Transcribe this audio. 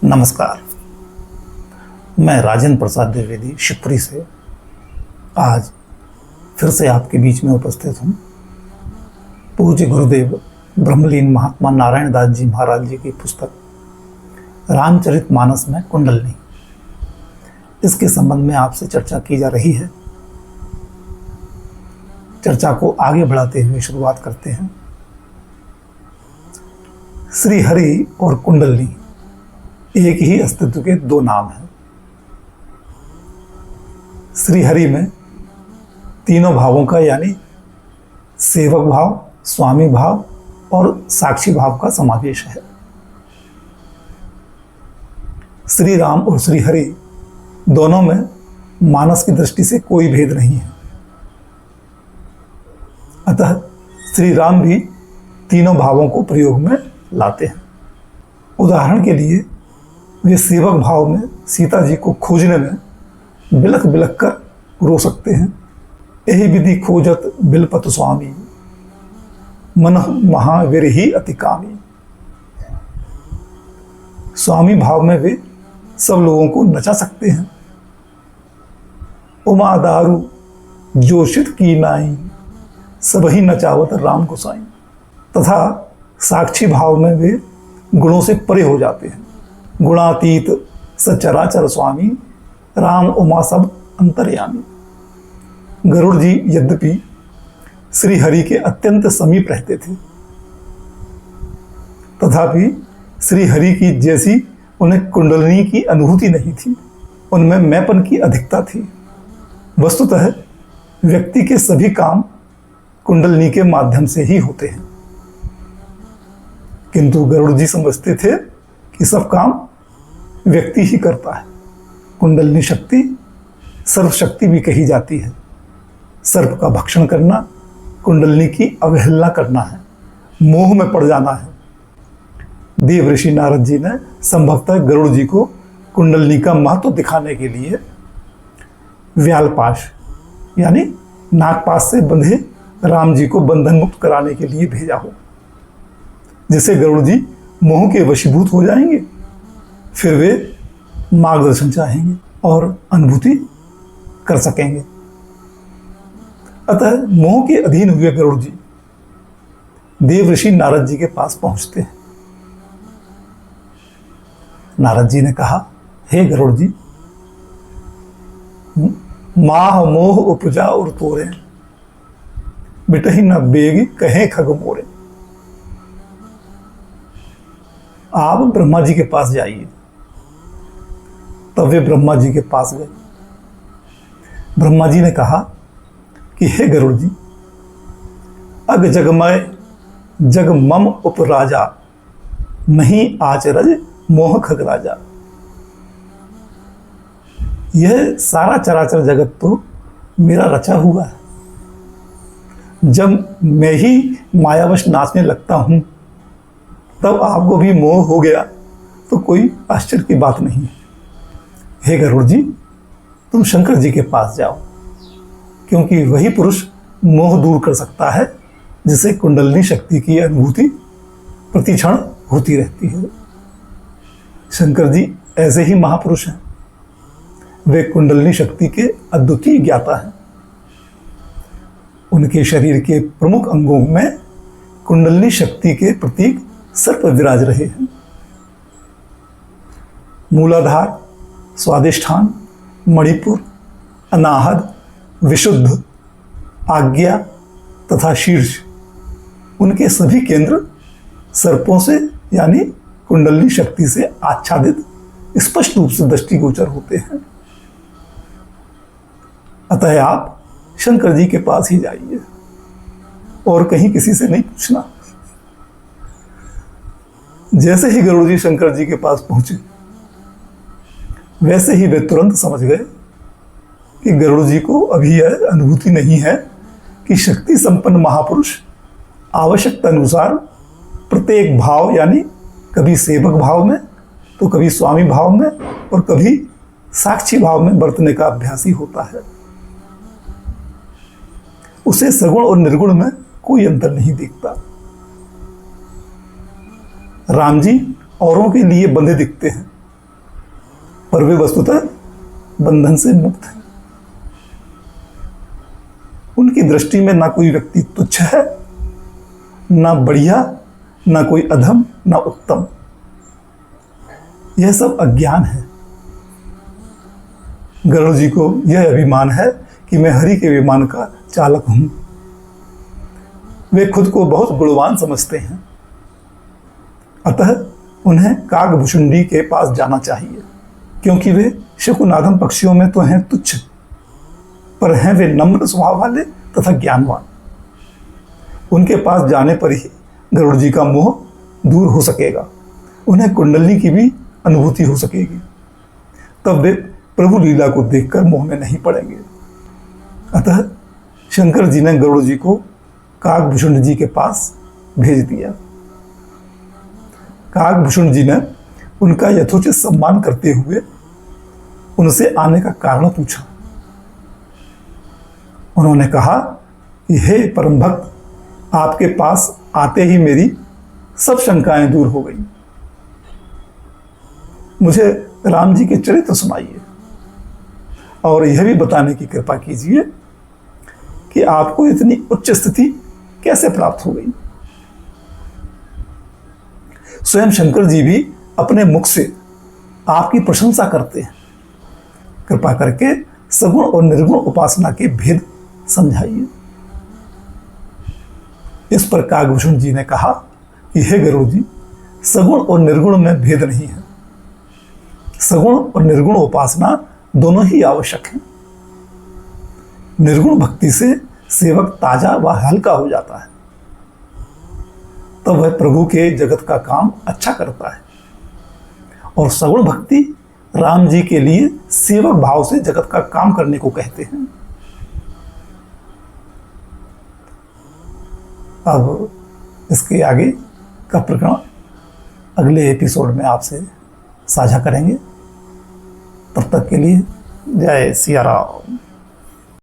नमस्कार। मैं राजेंद्र प्रसाद द्विवेदी शिवपुरी से आज फिर से आपके बीच में उपस्थित हूँ। पूज्य गुरुदेव ब्रह्मलीन महात्मा नारायण दास जी महाराज जी की पुस्तक रामचरितमानस में कुंडलनी, इसके संबंध में आपसे चर्चा की जा रही है। चर्चा को आगे बढ़ाते हुए शुरुआत करते हैं। श्री हरि और कुंडलनी एक ही अस्तित्व के दो नाम हैं। श्री हरि में तीनों भावों का यानी सेवक भाव, स्वामी भाव और साक्षी भाव का समावेश है। श्री राम और श्री हरि दोनों में मानस की दृष्टि से कोई भेद नहीं है। अतः श्री राम भी तीनों भावों को प्रयोग में लाते हैं। उदाहरण के लिए वे सेवक भाव में सीता जी को खोजने में बिलख बिलख कर रो सकते हैं। यही विधि खोजत बिलपत स्वामी, मन महावीरहि अति कामी। स्वामी भाव में वे सब लोगों को नचा सकते हैं। उमा दारू जोशित की नाई, सबही नचावत राम गोसाई। तथा साक्षी भाव में वे गुणों से परे हो जाते हैं। गुणातीत सचराचर स्वामी, राम उमा सब अंतर्यामी। गरुड़ जी यद्यपि श्री हरि के अत्यंत समीप रहते थे, तथापि श्री हरि की जैसी उन्हें कुंडलिनी की अनुभूति नहीं थी। उनमें मैंपन की अधिकता थी। वस्तुतः व्यक्ति के सभी काम कुंडलिनी के माध्यम से ही होते हैं, किंतु गरुड़ जी समझते थे कि सब काम व्यक्ति ही करता है। कुंडलिनी शक्ति सर्वशक्ति भी कही जाती है। सर्प का भक्षण करना कुंडलिनी की अवहेलना करना है, मोह में पड़ जाना है। देव ऋषि नारद जी ने संभवतः गरुड़ जी को कुंडलिनी का महत्व दिखाने के लिए व्यालपाश यानी नागपाश से बंधे राम जी को बंधन मुक्त कराने के लिए भेजा हो, जिससे गरुड़ जी मोह के वशीभूत हो जाएंगे। फिर वे मार्गदर्शन चाहेंगे और अनुभूति कर सकेंगे। अतः मोह के अधीन हुए गरुड़ जी देव ऋषि नारद जी के पास पहुंचते हैं। नारद जी ने कहा, हे गरुड़ जी, माह मोह उपजा और तोरे, बिटही न बेगी कहें खग मोरे। आप ब्रह्मा जी के पास जाइए। तब वे ब्रह्मा जी के पास गए। ब्रह्मा जी ने कहा कि हे गरुड़ जी, अग जगमय जग मम उपराजा, नहीं आचरज मोह खग राजा। यह सारा चराचर जगत तो मेरा रचा हुआ है। जब मैं ही मायावश नाचने लगता हूं, तब आपको भी मोह हो गया तो कोई आश्चर्य की बात नहीं है। हे गरुड़ जी, तुम शंकर जी के पास जाओ, क्योंकि वही पुरुष मोह दूर कर सकता है, जिसे कुंडलिनी शक्ति की अनुभूति प्रतिक्षण होती रहती है। शंकर जी ऐसे ही महापुरुष हैं। वे कुंडलिनी शक्ति के अद्वितीय ज्ञाता हैं। उनके शरीर के प्रमुख अंगों में कुंडलिनी शक्ति के प्रतीक सर्प विराज रहे हैं। मूलाधार, स्वादिष्ठान, मणिपुर, अनाहद, विशुद्ध, आज्ञा तथा शीर्ष, उनके सभी केंद्र सर्पों से यानी कुंडलिनी शक्ति से आच्छादित स्पष्ट रूप से दृष्टिगोचर होते हैं। अतः आप शंकर जी के पास ही जाइए और कहीं किसी से नहीं पूछना। जैसे ही गरुड़ जी शंकर जी के पास पहुंचे, वैसे ही वे तुरंत समझ गए कि गरुड़ जी को अभी यह अनुभूति नहीं है कि शक्ति संपन्न महापुरुष आवश्यकता अनुसार प्रत्येक भाव यानी कभी सेवक भाव में तो कभी स्वामी भाव में और कभी साक्षी भाव में बरतने का अभ्यासी होता है। उसे सगुण और निर्गुण में कोई अंतर नहीं दिखता। राम जी औरों के लिए बंधे दिखते हैं, पर वे वस्तुतः बंधन से मुक्त हैं। उनकी दृष्टि में ना कोई व्यक्ति तुच्छ है, ना बढ़िया, ना कोई अधम, ना उत्तम। यह सब अज्ञान है। गरुड़ जी को यह अभिमान है कि मैं हरि के विमान का चालक हूं। वे खुद को बहुत गुणवान समझते हैं, अतः उन्हें कागभुषुंडी के पास जाना चाहिए, क्योंकि वे शकुनादन पक्षियों में तो हैं तुच्छ, पर हैं वे नम्र स्वभाव वाले तथा ज्ञानवान। उनके पास जाने पर ही गरुड़ जी का मोह दूर हो सकेगा, उन्हें कुंडली की भी अनुभूति हो सकेगी। तब वे प्रभु लीला को देखकर मोह में नहीं पड़ेंगे। अतः शंकर जी ने गरुड़ जी को कागभूषण जी के पास भेज दिया। कागभूषण जी ने उनका यथोचित सम्मान करते हुए उनसे आने का कारण पूछा। उन्होंने कहा कि हे परम भक्त, आपके पास आते ही मेरी सब शंकाएं दूर हो गई। मुझे राम जी के चरित्र सुनाइए और यह भी बताने की कृपा कीजिए कि आपको इतनी उच्च स्थिति कैसे प्राप्त हो गई। स्वयं शंकर जी भी अपने मुख से आपकी प्रशंसा करते हैं। कृपा करके सगुण और निर्गुण उपासना के भेद समझाइए। इस पर कागभूषण जी ने कहा कि हे गरुड़ जी, सगुण और निर्गुण में भेद नहीं है। सगुण और निर्गुण उपासना दोनों ही आवश्यक हैं। निर्गुण भक्ति से सेवक ताजा व हल्का हो जाता है, तब वह प्रभु के जगत का काम अच्छा करता है। और सगुण भक्ति राम जी के लिए सेवक भाव से जगत का काम करने को कहते हैं। अब इसके आगे का प्रकरण अगले एपिसोड में आपसे साझा करेंगे। तब तक के लिए जय सिया राम।